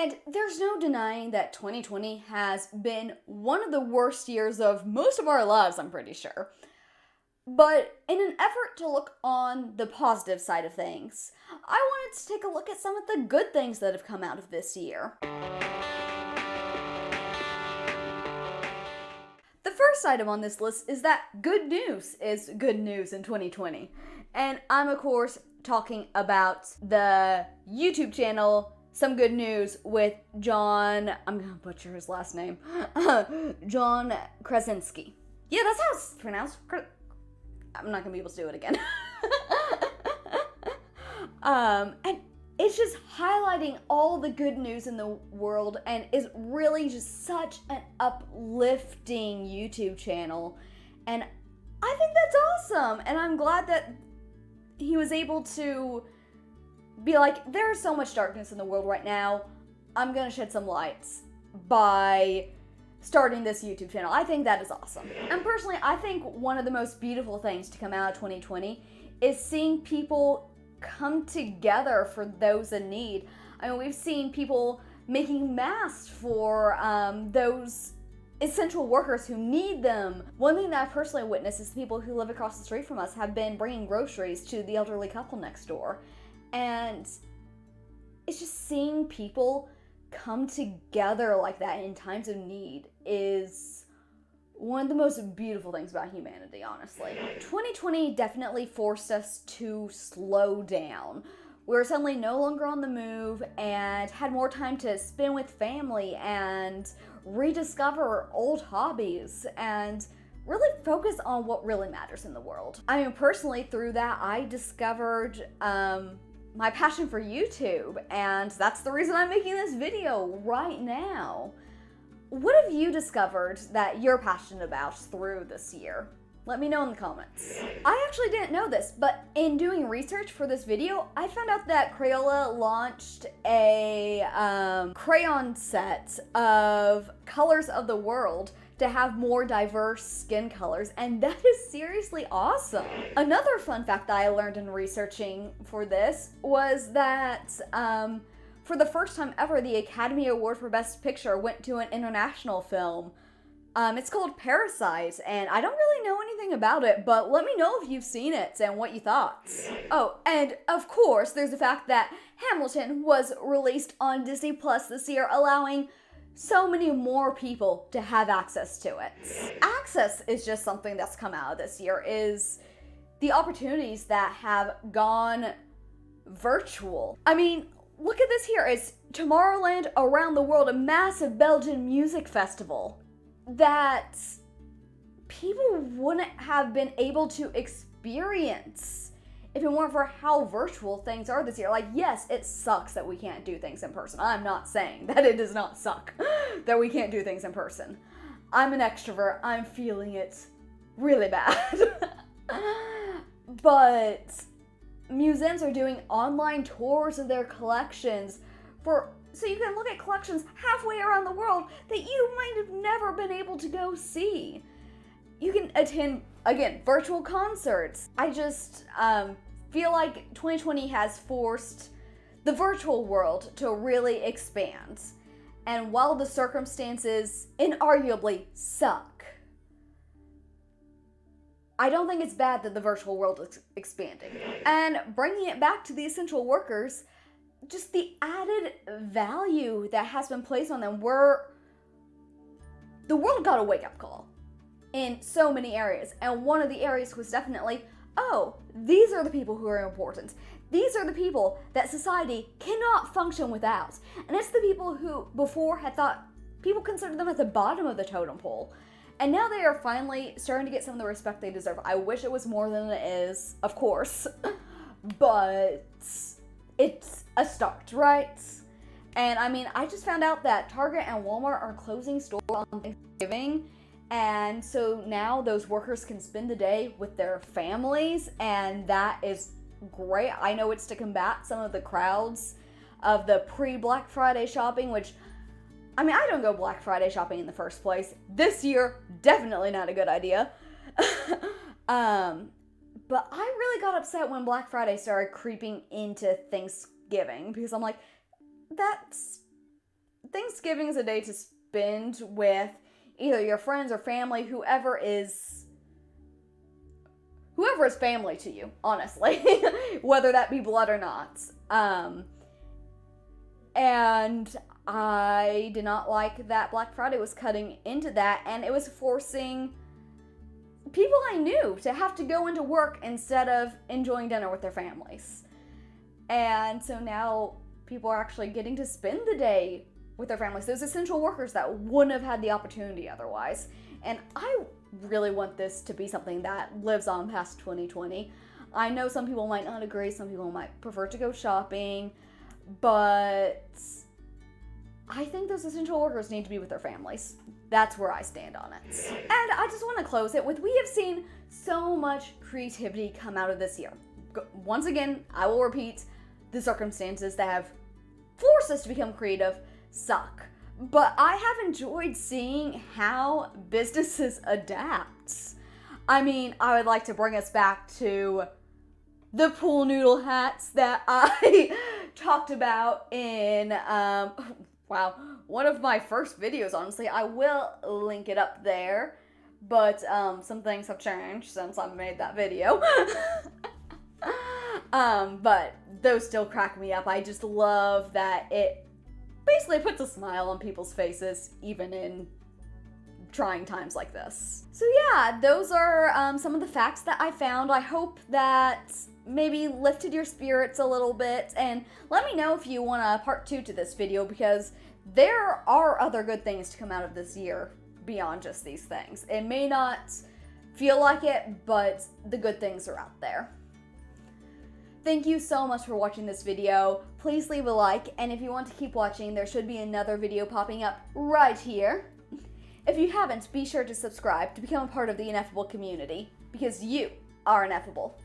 And there's no denying that 2020 has been one of the worst years of most of our lives, I'm pretty sure. But in an effort to look on the positive side of things, I wanted to take a look at some of the good things that have come out of this year. The first item on this list is that good news is good news in 2020. And I'm, of course, talking about the YouTube channel Some Good News with John, I'm gonna butcher his last name, John Krasinski. Yeah, that's how it's pronounced. I'm not gonna be able to do it again. And it's just highlighting all the good news in the world and is really just such an uplifting YouTube channel. And I think that's awesome. And I'm glad that he was able to be like, there's so much darkness in the world right now. I'm gonna shed some lights by starting this YouTube channel. I think that is awesome. And personally, I think one of the most beautiful things to come out of 2020 is seeing people come together for those in need. I mean, we've seen people making masks for those essential workers who need them. One thing that I personally witnessed is people who live across the street from us have been bringing groceries to the elderly couple next door. And it's just seeing people come together like that in times of need is one of the most beautiful things about humanity, honestly. 2020 definitely forced us to slow down. We were suddenly no longer on the move and had more time to spend with family and rediscover old hobbies and really focus on what really matters in the world. I mean, personally, through that, I discovered my passion for YouTube, and that's the reason I'm making this video right now. What have you discovered that you're passionate about through this year? Let me know in the comments. I actually didn't know this, but in doing research for this video, I found out that Crayola launched a crayon set of colors of the world to have more diverse skin colors, and that is seriously awesome. Another fun fact that I learned in researching for this was that for the first time ever, the Academy Award for Best Picture went to an international film. It's called Parasite, and I don't really know anything about it, but let me know if you've seen it and what you thought. Oh, and of course, there's the fact that Hamilton was released on Disney Plus this year, allowing so many more people to have access to it. Access is just something that's come out of this year, is the opportunities that have gone virtual. I mean, look at this here. It's Tomorrowland Around the World, a massive Belgian music festival that people wouldn't have been able to experience if it weren't for how virtual things are this year. Like, yes, it sucks that we can't do things in person. I'm not saying that it does not suck that we can't do things in person. I'm an extrovert. I'm feeling it really bad. But museums are doing online tours of their collections so you can look at collections halfway around the world that you might have never been able to go see. You can attend, again, virtual concerts. I just feel like 2020 has forced the virtual world to really expand. And while the circumstances inarguably suck, I don't think it's bad that the virtual world is expanding. And bringing it back to the essential workers, just the added value that has been placed on them, the world got a wake-up call in so many areas. And one of the areas was definitely, oh, these are the people who are important. These are the people that society cannot function without. And it's the people who before had thought people considered them at the bottom of the totem pole. And now they are finally starting to get some of the respect they deserve. I wish it was more than it is, of course. But it's a start, right? And I mean, I just found out that Target and Walmart are closing stores on Thanksgiving. And so now those workers can spend the day with their families, and that is great. I know it's to combat some of the crowds of the pre-Black Friday shopping, which, I mean, I don't go Black Friday shopping in the first place. This year, definitely not a good idea. But I really got upset when Black Friday started creeping into Thanksgiving, because I'm like, that's Thanksgiving is a day to spend with either your friends or family, whoever is family to you, honestly, whether that be blood or not. And I did not like that Black Friday was cutting into that, and it was forcing people I knew to have to go into work instead of enjoying dinner with their families. And so now people are actually getting to spend the day with their families, those essential workers that wouldn't have had the opportunity otherwise. And I really want this to be something that lives on past 2020. I know some people might not agree, some people might prefer to go shopping, but I think those essential workers need to be with their families. That's where I stand on it. And I just want to close it with, we have seen so much creativity come out of this year. Once again, I will repeat, the circumstances that have forced us to become creative suck. But I have enjoyed seeing how businesses adapt. I mean, I would like to bring us back to the pool noodle hats that I talked about in, wow, one of my first videos, honestly. I will link it up there, but some things have changed since I made that video. But those still crack me up. I just love that it basically puts a smile on people's faces, even in trying times like this. So yeah, those are some of the facts that I found. I hope that maybe lifted your spirits a little bit, and let me know if you want a part 2 to this video, because there are other good things to come out of this year beyond just these things. It may not feel like it, but the good things are out there. Thank you so much for watching this video. Please leave a like, and if you want to keep watching, there should be another video popping up right here. If you haven't, be sure to subscribe to become a part of the Ineffable community, because you are ineffable.